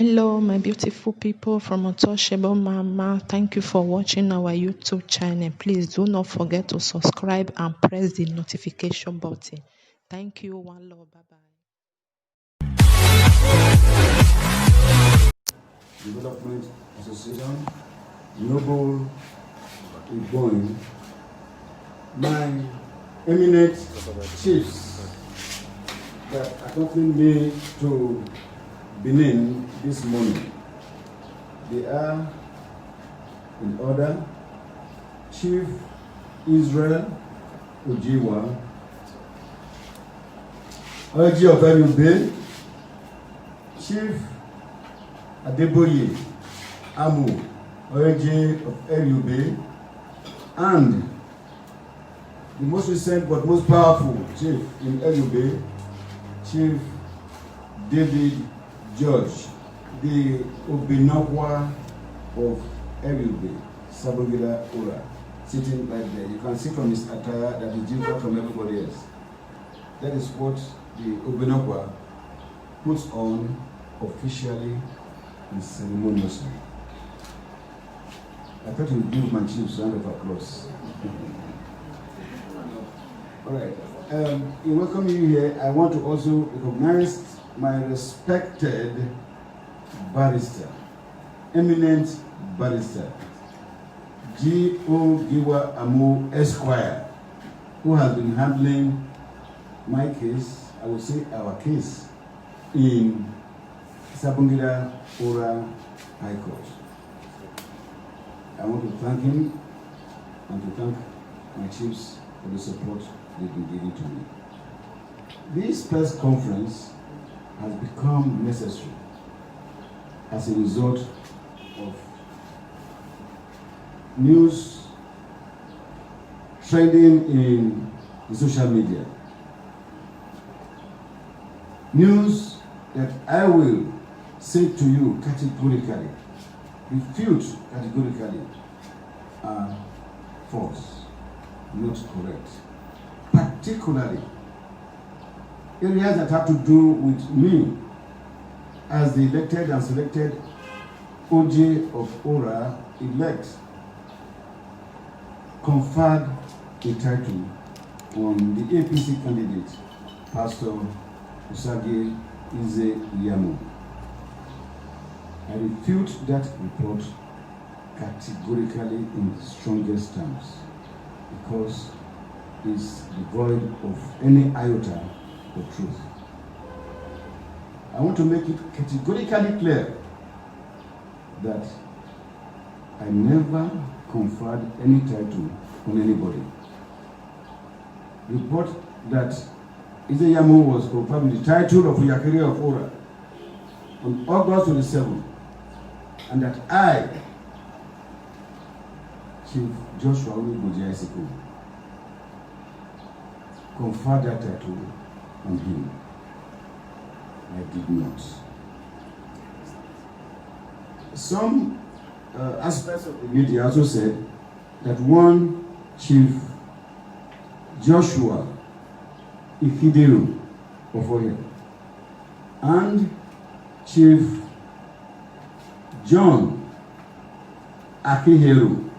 Hello, my beautiful people from Untouchable Mama. Thank you for watching our YouTube channel. Please do not forget to subscribe and press the notification button. Thank you. One love. Bye-bye. Development Association, Noble Igboin, my eminent chiefs that accompanied me to Benin this morning. They are in order: Chief Israel Ojiwa, OJE of ORA, Chief Adeboye Amu, OJE of ORA, and the most recent but most powerful chief in ORA, Chief David George, the Obinakwa of ORA, Sabongida Ora, sitting right there. You can see from his attire that he's different from everybody else. That is what the Obinakwa puts on officially and ceremoniously. I thought you'd give my chiefs a round of applause. All right. In welcoming you here, I want to also recognize my respected barrister, eminent barrister, G.O. Giwa Amu Esquire, who has been handling my case, I would say our case, in Sabongida Ora High Court. I want to thank him and to thank my chiefs for the support they've been giving to me. This press conference has become necessary as a result of news trending in the social media. News that I will say to you categorically, refute categorically, are false, not correct. Particularly areas that have to do with me as the elected and selected OJE of ORA elect, conferred a title on the APC candidate, Pastor Usage Ize Yamu. I refute that report categorically in the strongest terms because it's devoid of any iota of truth. I want to make it categorically clear that I never conferred any title on anybody. The report that Ize Yamu was conferred with the title of Akhikiero of ORA on August 27th, and that I, Chief Joshua Akhikiero, conferred that title on him. I did not. Some aspects of the media also said that one Chief Joshua Akhikiero of ORA and Chief John Akhikiero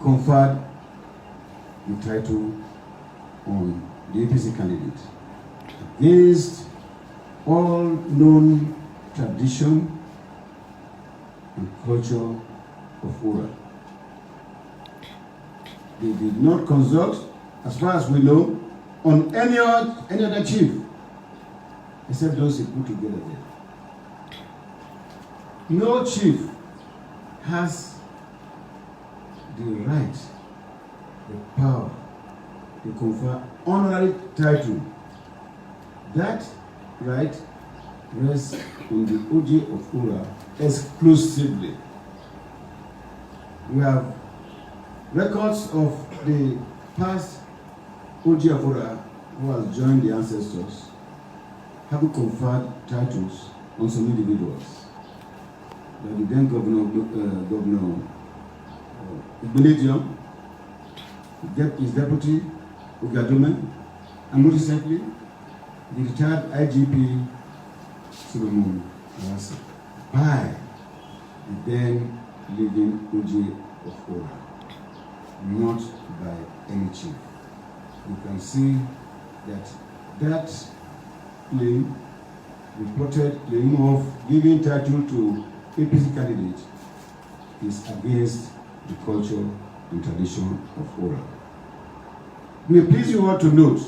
conferred the title on the APC candidate against all known tradition and culture of ORA. They did not consult, as far as we know, on any other chief except those they put together there. No chief has the right, the power to confer honorary title. That right rests on the OJE of ORA exclusively. We have records of the past OJE of ORA who has joined the ancestors having conferred titles on some individuals. Like the then Governor Belgium, his deputy, Ugadume, and more recently, the retired IGP Solomon Lassie by the then living OJE of ORA, not by any chief. You can see that claim, reported claim of giving title to APC candidate is against the culture and tradition of ORA. We are pleased you all to note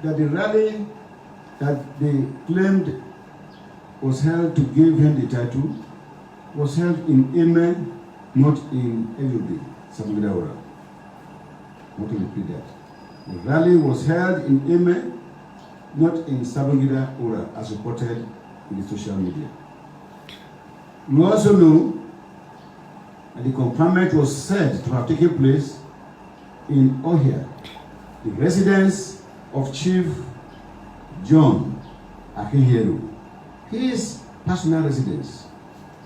that the rally that they claimed was held to give him the title was held in Ime, not in Eyobe, Sabongida ORA. I want to repeat that. The rally was held in Ime, not in Sabongida ORA, as reported in the social media. We also know that the confinement was said to have taken place in Ohia, the residence of Chief John Akhikiero. His personal residence,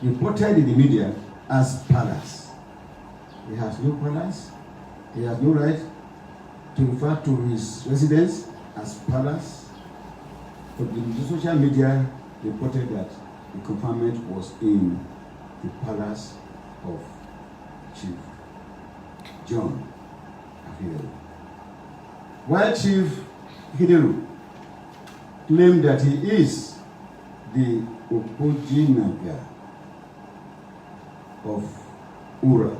reported in the media as palace. He has no palace. He has no right to refer to his residence as palace. But the social media reported that the confinement was in the palace of Chief John Akhikiero. While Chief Akhikiero claimed that he is the Opojinaga of ORA,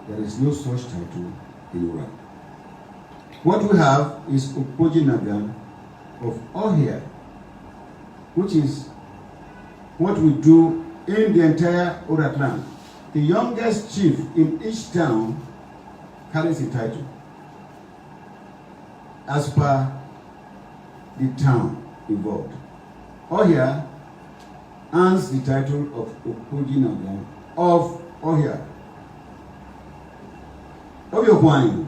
there is no such title in ORA. What we have is Opojinaga of Ohia, which is what we do in the entire ORA clan. The youngest chief in each town carries the title as per the town involved. Ohia earns the title of Opojinaga of Ohia. Obiokwan,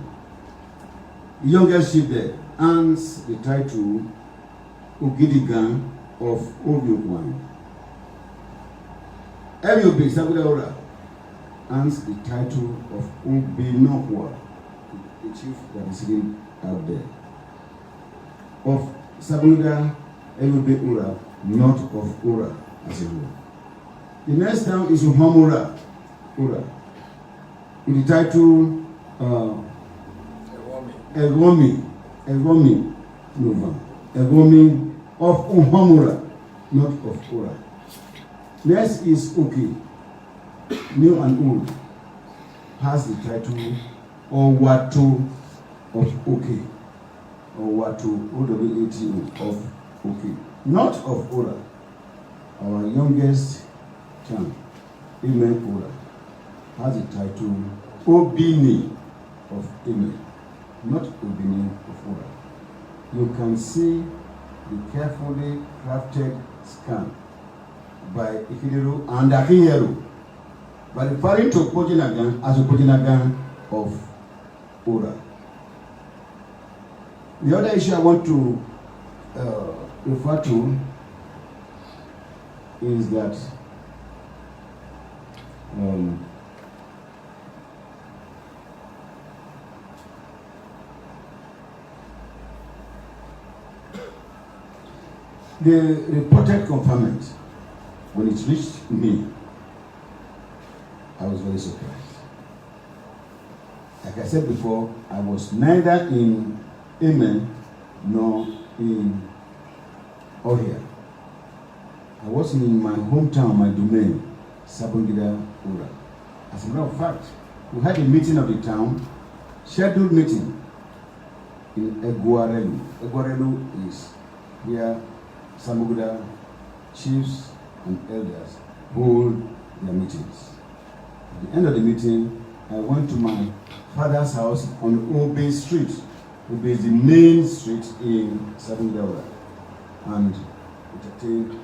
the youngest chief there, earns the title Ogidigan of Obiokwan. Eyobe Sabongida ORA earns the title of Obenokwa, the chief that is sitting out there. Of Sabongida Eyobe ORA, not of ORA as a whole. The next town is Uhomora ORA, with the title Egomi of Uhomora, not of ORA. Next is Oke, new and old, has the title Owato of Oke, Owato, O-W-A-T-O, of Oke, not of ORA. Our youngest town, Ime ORA, has the title Obini of Ime, not Obini of ORA. You can see the carefully crafted scan by Akhikiero and Akhikiero by referring to Opojinaga as Opojinaga of ORA. The other issue I want to refer to is that the reported confinement, when it reached me, I was very surprised. Like I said before, I was neither in Ime nor in Ohia. I was in my hometown, my domain, Sabongida ORA. As a matter of fact, we had a meeting of the town, scheduled meeting in Eguarelu. Eguarelu is where Sabongida chiefs and elders hold their meetings. At the end of the meeting, I went to my father's house on Obe Street. Obe is the main street in Sabongida ORA, and entertained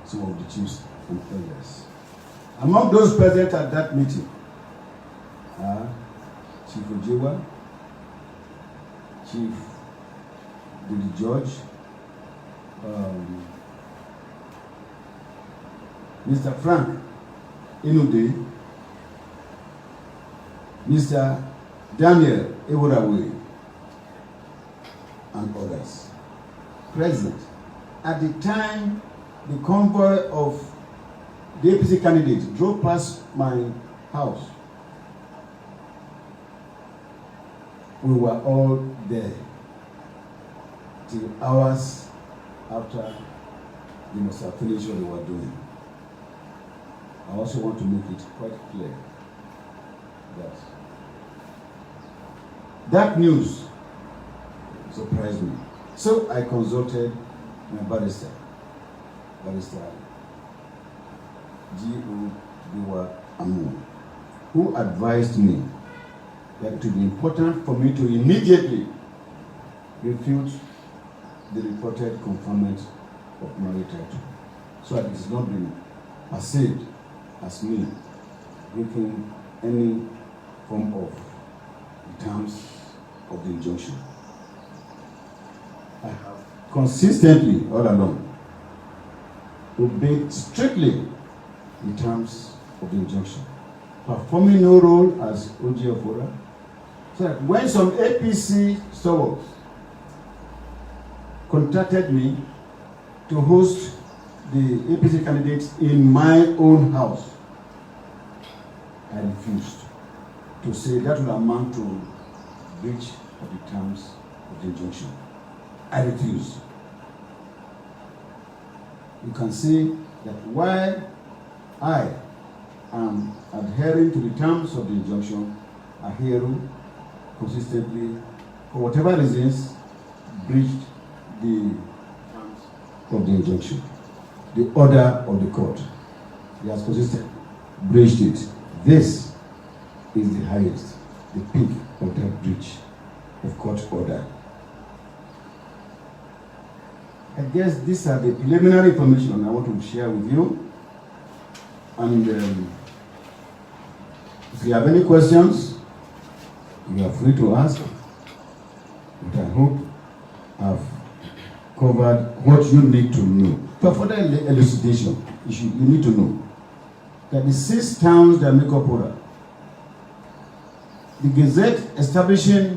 some of the chiefs and elders. Among those present at that meeting are Chief Ojewa, Chief Didi George, Mr. Frank Inude, Mr. Daniel Eworawe, and others. Present at the time the convoy of the APC candidate drove past my house, we were all there till hours after they must have finished what they were doing. I also want to make it quite clear that that news surprised me. So I consulted my barrister G.O. Amu, who advised me that it would be important for me to immediately refute the reported conferment of marriage title, so that it has not been perceived as me breaking any form of the terms of the injunction. I have consistently all along obeyed strictly the terms of the injunction, performing no role as OJE of ORA, so that when some APC stalwarts contacted me to host the APC candidates in my own house, I refused to say that would amount to breach of the terms of the injunction. I refused. You can see that while I am adhering to the terms of the injunction, Akhikiero consistently, for whatever reasons, breached the terms of the injunction, the order of the court. He has consistently breached it. This is the highest, the peak of that breach of court order. I guess these are the preliminary information I want to share with you. And if you have any questions, you are free to ask. But I hope I've covered what you need to know. For further elucidation, you need to know that the 6 towns that make up ORA, the Gazette establishing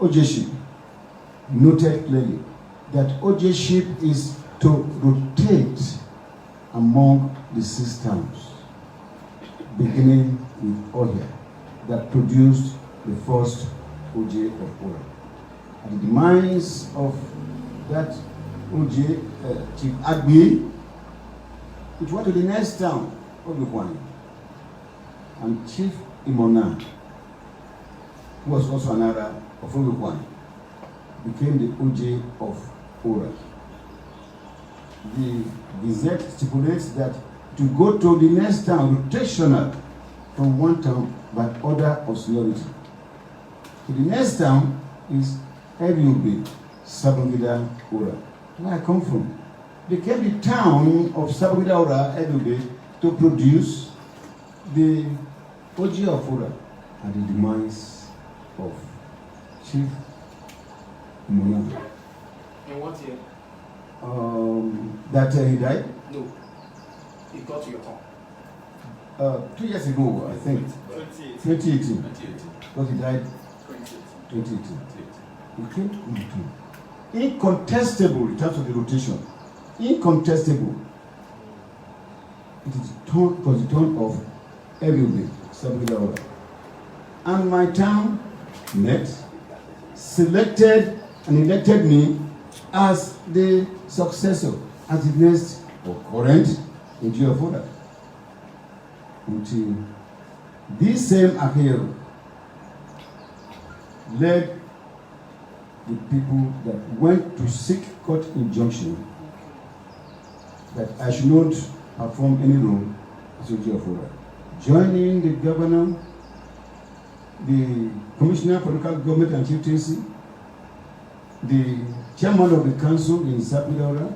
OJE noted clearly that OJE is to rotate among the 6 towns, beginning with OJE that produced the first OJE of ORA. At the demise of that OJE, Chief Akhikiero, it went to the next town, Obikwani, and Chief Imona, who was also another of Obikwani, became the OJE of ORA. The Gazette stipulates that to go to the next town, rotational from one town by order of seniority. So the next town is Ebube, Sabongida, ORA, where I come from. Became the town of Sabongida, ORA, Ebube, to produce the OJE of ORA at the demise of Chief Mona. In what year? That he died? No. He got to your home. 2 years ago, I think. 2018. Because he died 2018. He came to Ubutu. Incontestable in terms of the rotation. Incontestable. It was the turn of Ebube, Sabongida, ORA. And my town met, selected and elected me as the successor, as the next or current OJE of ORA. Until this same Akhikiero led the people that went to seek court injunction that I should not perform any role as OJE of ORA, joining the governor, the commissioner for local government and chieftaincy, the chairman of the council in Sabongida,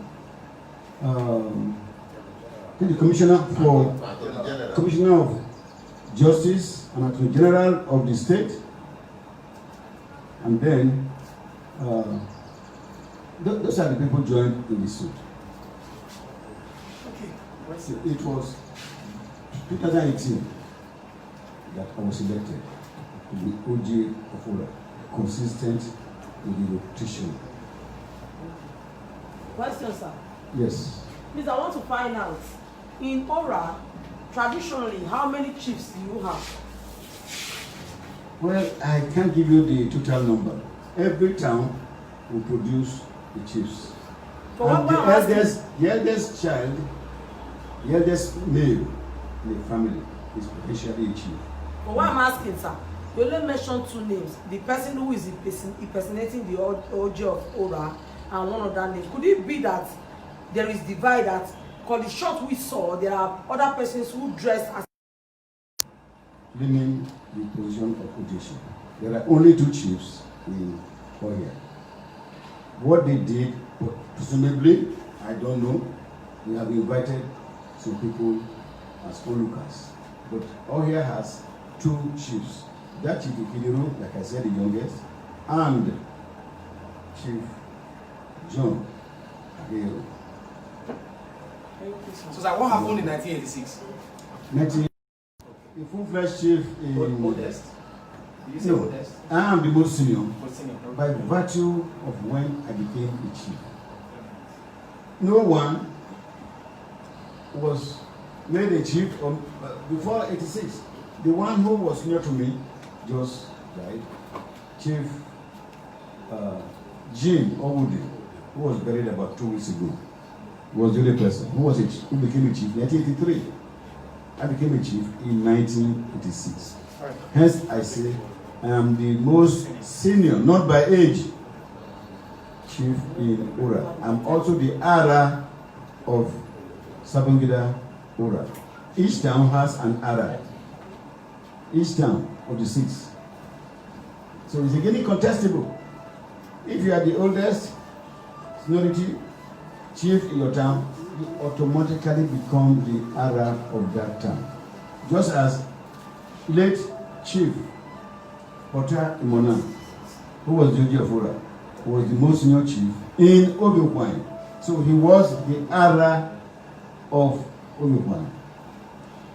the commissioner of justice and attorney general of the state, and then those are the people joined in the suit. Okay. It was 2018 that I was elected to be OJE of ORA, consistent with the rotation. Question, sir. Yes. Please, I want to find out, in ORA, traditionally, how many chiefs do you have? Well, I can't give you the total number. Every town will produce the chiefs. And the eldest child, the eldest male in the family is potentially a chief. But what I'm asking, sir, you only mentioned two names. The person who is impersonating the OJE of ORA and one other name. Could it be that there is divide that, because the shot we saw, there are other persons who dress as... Meaning the position of OJE. There are only two chiefs in OHIA. What they did, presumably, I don't know. We have invited some people as onlookers. But OHIA has two chiefs. That Chief Akhikiero, like I said, the youngest, and Chief John Akhikiero. So, sir, what happened in 1986? The full-fledged chief in... Modest? Did you say modest? I am the most senior. Most senior. By virtue of when I became a chief. No one was made a chief before 86. The one who was near to me just died. Chief Jim Owode, who was buried about 2 weeks ago, was the only person who became a chief in 1983. I became a chief in 1986. Hence, I say I am the most senior, not by age, chief in ORA. I'm also the ARA of Sabongida ORA. Each town has an ARA. Each town of the 6. So it's again incontestable. If you are the oldest seniority chief in your town, you automatically become the ARA of that town. Just as late Chief Porter Imona, who was the OJE of ORA, was the most senior chief in Obiokwane. So he was the ARA of Obiokwane.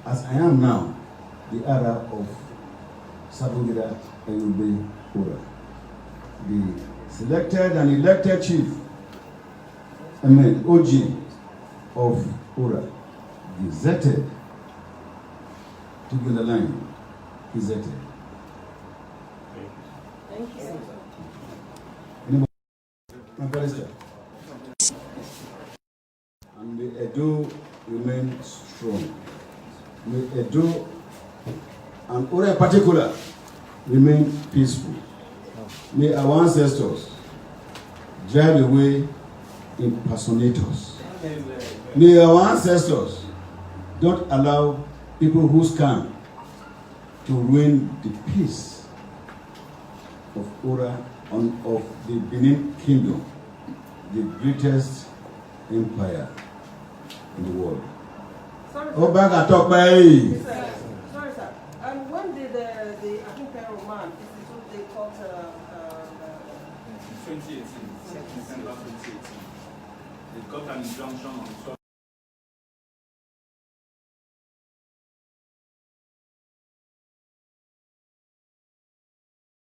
As I am now, the ARA of Sabongida and ORA. The selected and elected chief, OJE of ORA, gazetted, to be on the line, gazetted. Thank you. Anybody? My barrister. And may Edo remain strong. May Edo and ORA in particular remain peaceful. May our ancestors drive away impersonators. May our ancestors don't allow people who scam to ruin the peace of ORA and of the Benin Kingdom, the greatest empire in the world. Sorry, Oh, sir. back and talk by. Sorry, sir. And when did the Akhikiero man, this is what they called 2018, December 2018. They got an injunction on